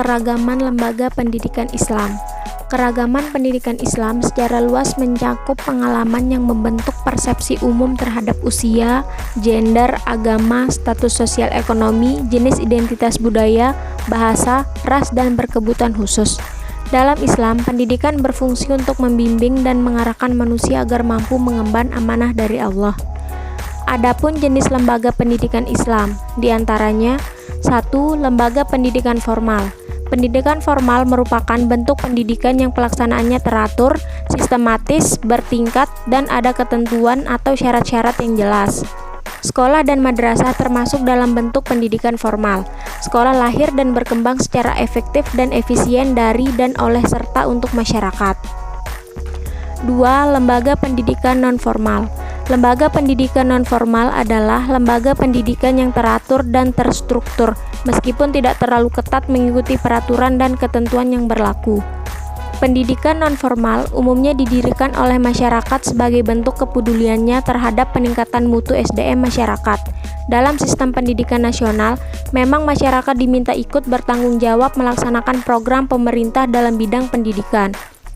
Keragaman lembaga pendidikan Islam. Keragaman pendidikan Islam secara luas mencakup pengalaman yang membentuk persepsi umum terhadap usia, gender, agama, status sosial ekonomi, jenis identitas budaya, bahasa, ras, dan berkebutuhan khusus. Dalam Islam, pendidikan berfungsi untuk membimbing dan mengarahkan manusia agar mampu mengemban amanah dari Allah. Adapun jenis lembaga pendidikan Islam, diantaranya 1. Lembaga pendidikan formal. Pendidikan formal merupakan bentuk pendidikan yang pelaksanaannya teratur, sistematis, bertingkat, dan ada ketentuan atau syarat-syarat yang jelas. Sekolah dan madrasah termasuk dalam bentuk pendidikan formal. Sekolah lahir dan berkembang secara efektif dan efisien dari dan oleh serta untuk masyarakat. 2. Lembaga pendidikan non-formal. Lembaga pendidikan non-formal adalah lembaga pendidikan yang teratur dan terstruktur, meskipun tidak terlalu ketat mengikuti peraturan dan ketentuan yang berlaku. Pendidikan non-formal umumnya didirikan oleh masyarakat sebagai bentuk kepeduliannya terhadap peningkatan mutu SDM masyarakat. Dalam sistem pendidikan nasional, memang masyarakat diminta ikut bertanggung jawab melaksanakan program pemerintah dalam bidang pendidikan.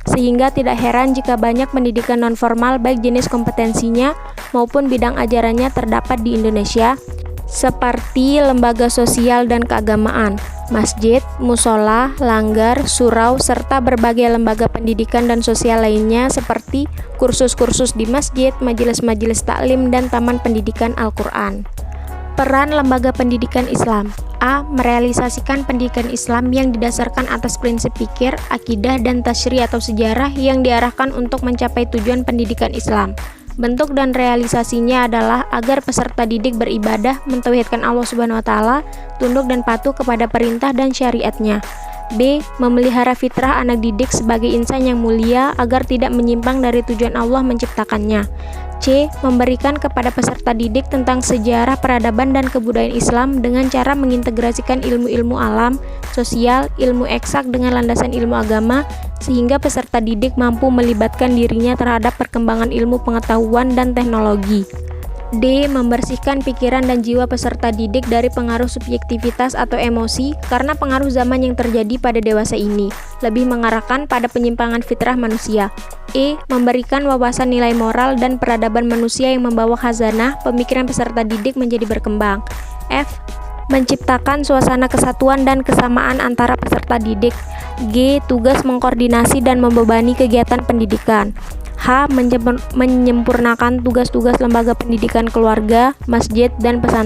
Sehingga tidak heran jika banyak pendidikan non-formal baik jenis kompetensinya maupun bidang ajarannya terdapat di Indonesia, seperti lembaga sosial dan keagamaan, masjid, musola, langgar, surau, serta berbagai lembaga pendidikan dan sosial lainnya seperti kursus-kursus di masjid, majelis-majelis taklim, dan taman pendidikan Al-Quran. Peran lembaga pendidikan Islam. A. Merealisasikan pendidikan Islam yang didasarkan atas prinsip fikir, akidah, dan tasyri' atau sejarah yang diarahkan untuk mencapai tujuan pendidikan Islam. Bentuk dan realisasinya adalah agar peserta didik beribadah, mentauhidkan Allah Subhanahu wa Ta'ala, tunduk dan patuh kepada perintah dan syariatnya. B. Memelihara fitrah anak didik sebagai insan yang mulia agar tidak menyimpang dari tujuan Allah menciptakannya. C. Memberikan kepada peserta didik tentang sejarah, peradaban, dan kebudayaan Islam dengan cara mengintegrasikan ilmu-ilmu alam, sosial, ilmu eksak dengan landasan ilmu agama, sehingga peserta didik mampu melibatkan dirinya terhadap perkembangan ilmu pengetahuan dan teknologi. D. Membersihkan pikiran dan jiwa peserta didik dari pengaruh subjektivitas atau emosi karena pengaruh zaman yang terjadi pada dewasa ini, lebih mengarahkan pada penyimpangan fitrah manusia. E. Memberikan wawasan nilai moral dan peradaban manusia yang membawa khazanah pemikiran peserta didik menjadi berkembang. F. Menciptakan suasana kesatuan dan kesamaan antara peserta didik. G. Tugas mengkoordinasi dan membebani kegiatan pendidikan. H. Menyempurnakan tugas-tugas lembaga pendidikan keluarga, masjid, dan pesantren.